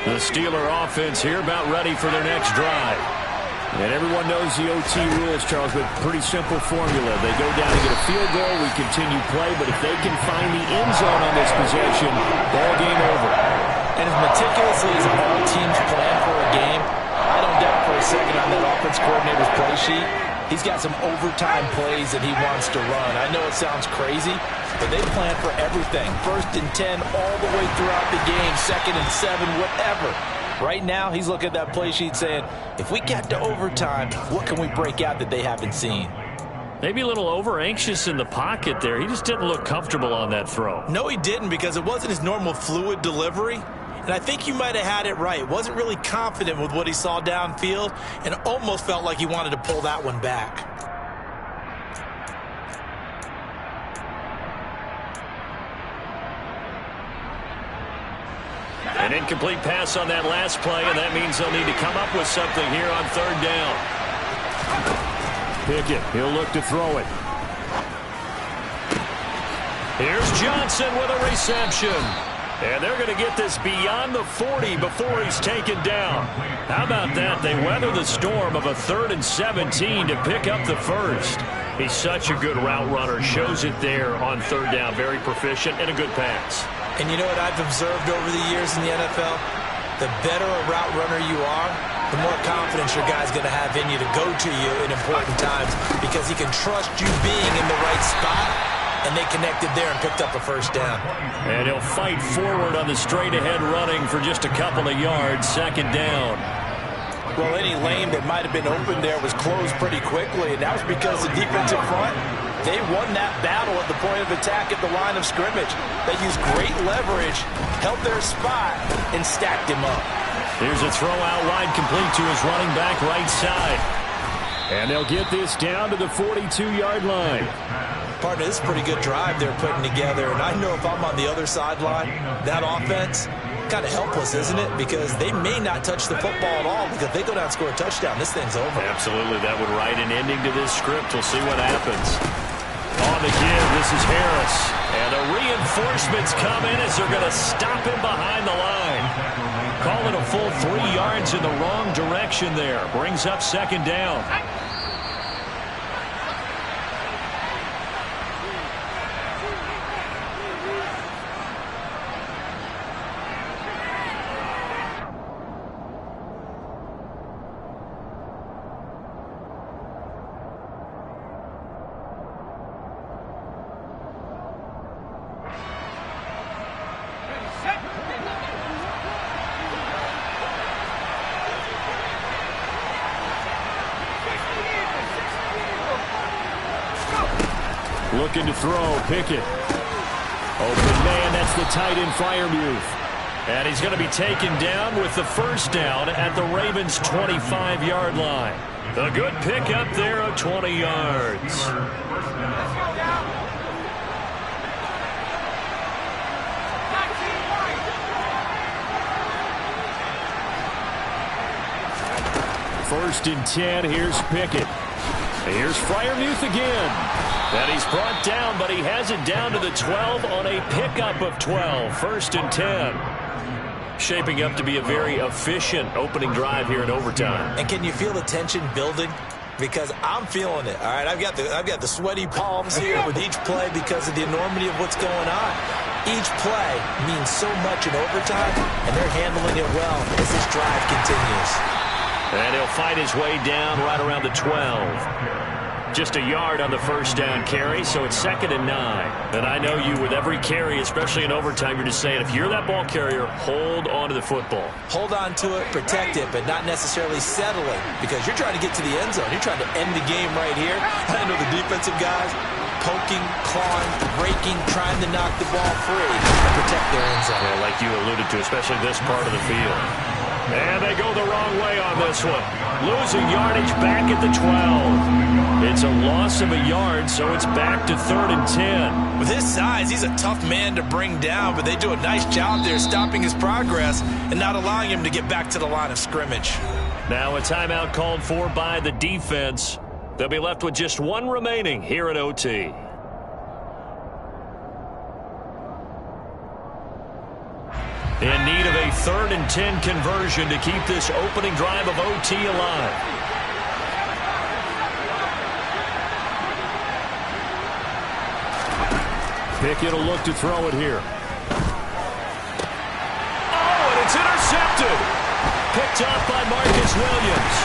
The Steeler offense here about ready for their next drive. And everyone knows the OT rules, Charles, but pretty simple formula. They go down and get a field goal, we continue play, but if they can find the end zone on this possession, ball game over. And as meticulously as all teams plan for a game, I don't doubt for a second on that offense coordinator's play sheet, he's got some overtime plays that he wants to run. I know it sounds crazy, but they plan for everything. 1st and 10 all the way throughout the game, 2nd and 7, whatever. Right now, he's looking at that play sheet saying, if we get to overtime, what can we break out that they haven't seen? Maybe a little over-anxious in the pocket there. He just didn't look comfortable on that throw. No, he didn't, because it wasn't his normal fluid delivery. And I think you might have had it right. Wasn't really confident with what he saw downfield and almost felt like he wanted to pull that one back. An incomplete pass on that last play, and that means they'll need to come up with something here on 3rd down. Pickett, he'll look to throw it. Here's Johnson with a reception. And they're going to get this beyond the 40 before he's taken down. How about that? They weather the storm of a 3rd and 17 to pick up the first. He's such a good route runner. Shows it there on 3rd down. Very proficient and a good pass. And you know what I've observed over the years in the NFL? The better a route runner you are, the more confidence your guy's going to have in you to go to you in important times because he can trust you being in the right spot, and they connected there and picked up a first down. And he'll fight forward on the straight-ahead running for just a couple of yards, second down. Well, any lane that might have been open there was closed pretty quickly, and that was because the defensive front, they won that battle at the point of attack at the line of scrimmage. They used great leverage, held their spot, and stacked him up. Here's a throw out wide, complete to his running back right side. And they'll get this down to the 42-yard line. Partner, this is a pretty good drive they're putting together, and I know if I'm on the other sideline, that offense, kind of helpless, isn't it? Because they may not touch the football at all, because if they go down and score a touchdown, this thing's over. Absolutely. That would write an ending to this script. We'll see what happens. On the give, this is Harris. And the reinforcements come in as they're going to stop him behind the line. Call it a full 3 yards in the wrong direction there. Brings up second down. Looking to throw, Pickett. Open man, that's the tight end Freiermuth. And he's going to be taken down with the first down at the Ravens' 25-yard line. A good pickup there of 20 yards. First and 10, here's Pickett. Here's Freiermuth again. And he's brought down, but he has it down to the 12 on a pickup of 12. First and 10. Shaping up to be a very efficient opening drive here in overtime. And can you feel the tension building? Because I'm feeling it. All right, I've got the sweaty palms here with each play because of the enormity of what's going on. Each play means so much in overtime, and they're handling it well as this drive continues. And he'll fight his way down right around the 12. Just a yard on the first down carry, so it's second and 9. And I know you, with every carry, especially in overtime, you're just saying, if you're that ball carrier, hold on to the football. Hold on to it, protect it, but not necessarily settling, because you're trying to get to the end zone. You're trying to end the game right here. I know the defensive guys poking, clawing, breaking, trying to knock the ball free and protect their end zone. Yeah, like you alluded to, especially this part of the field. And they go the wrong way on this one. Losing yardage back at the 12. It's a loss of a yard, so it's back to third and 10. With his size, he's a tough man to bring down, but they do a nice job there stopping his progress and not allowing him to get back to the line of scrimmage. Now a timeout called for by the defense. They'll be left with just one remaining here at OT. In need of a third and 10 conversion to keep this opening drive of OT alive. Pickett will look to throw it here. Oh, and it's intercepted. Picked up by Marcus Williams.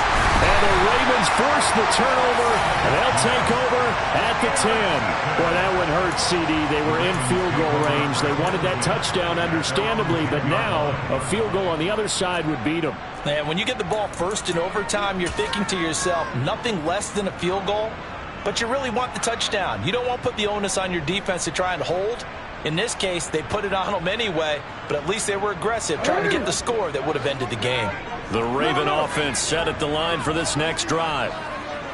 And the Ravens force the turnover, and they'll take over at the 10. Boy, that one hurt, CD. They were in field goal range. They wanted that touchdown, understandably, but now a field goal on the other side would beat them. And when you get the ball first in overtime, you're thinking to yourself, nothing less than a field goal, but you really want the touchdown. You don't want to put the onus on your defense to try and hold. In this case, they put it on them anyway, but at least they were aggressive, trying to get the score that would have ended the game. The Raven offense set at the line for this next drive.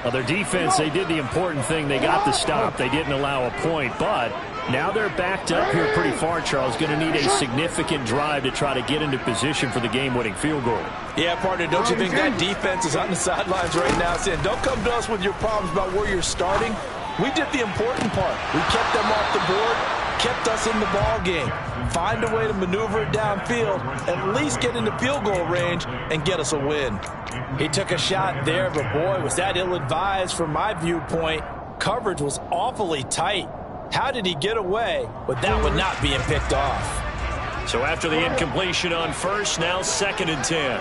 Well, their defense, they did the important thing. They got the stop. They didn't allow a point, but now they're backed up here pretty far, Charles. Going to need a significant drive to try to get into position for the game-winning field goal. Yeah, partner, don't you think that defense is on the sidelines right now saying, don't come to us with your problems about where you're starting. We did the important part. We kept them off the board, kept us in the ball game. Find a way to maneuver it downfield, at least get into field goal range, and get us a win. He took a shot there, but boy, was that ill-advised from my viewpoint. Coverage was awfully tight. How did he get away with that one not being picked off? So after the incompletion on first, now second and 10.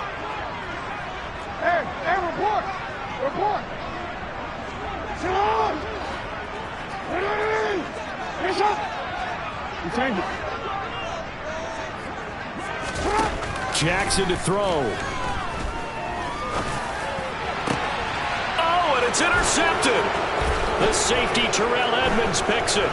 You change it. Jackson to throw. Oh, and it's intercepted. The safety, Terrell Edmonds, picks it.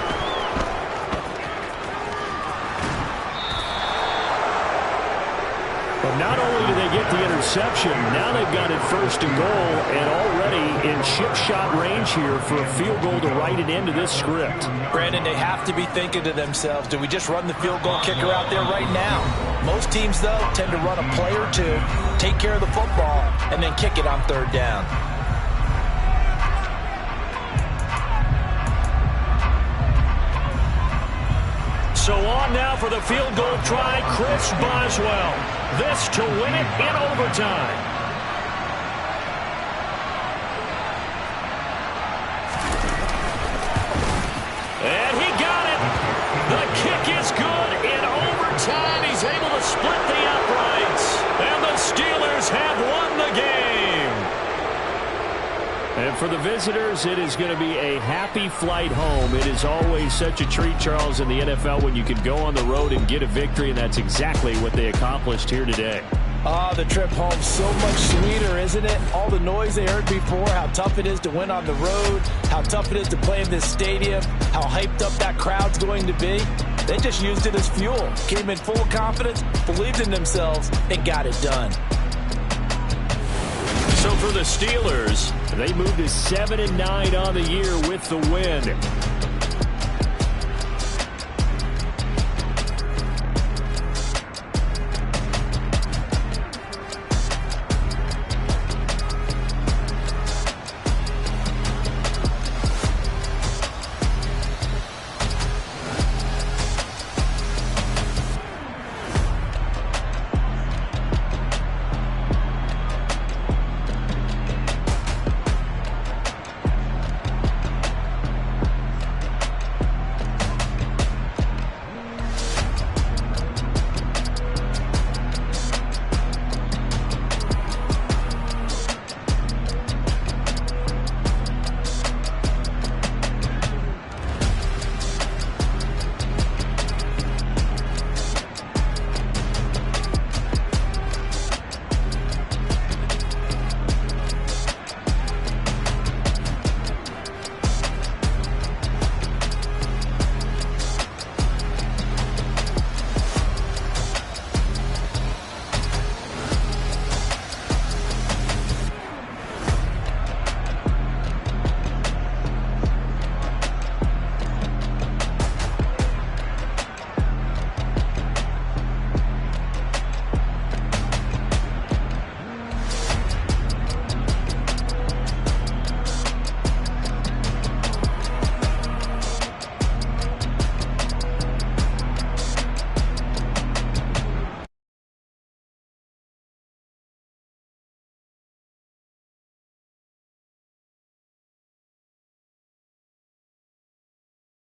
But not only do they get the interception, now they've got it 1st and goal and already in chip shot range here for a field goal to write it into this script. Brandon, they have to be thinking to themselves, do we just run the field goal kicker out there right now? Most teams, though, tend to run a play or two, take care of the football, and then kick it on 3rd down. So on now for the field goal try, Chris Boswell. This to win it in overtime. And he got it. The kick is good in overtime. He's able to split the uprights. And the Steelers have won the game. And for the visitors, it is going to be a happy flight home. It is always such a treat, Charles, in the NFL when you can go on the road and get a victory, and that's exactly what they accomplished here today. The trip home so much sweeter, isn't it? All the noise they heard before, how tough it is to win on the road, how tough it is to play in this stadium, how hyped up that crowd's going to be. They just used it as fuel, came in full confidence, believed in themselves, and got it done. So for the Steelers, they move to 7-9 on the year with the win.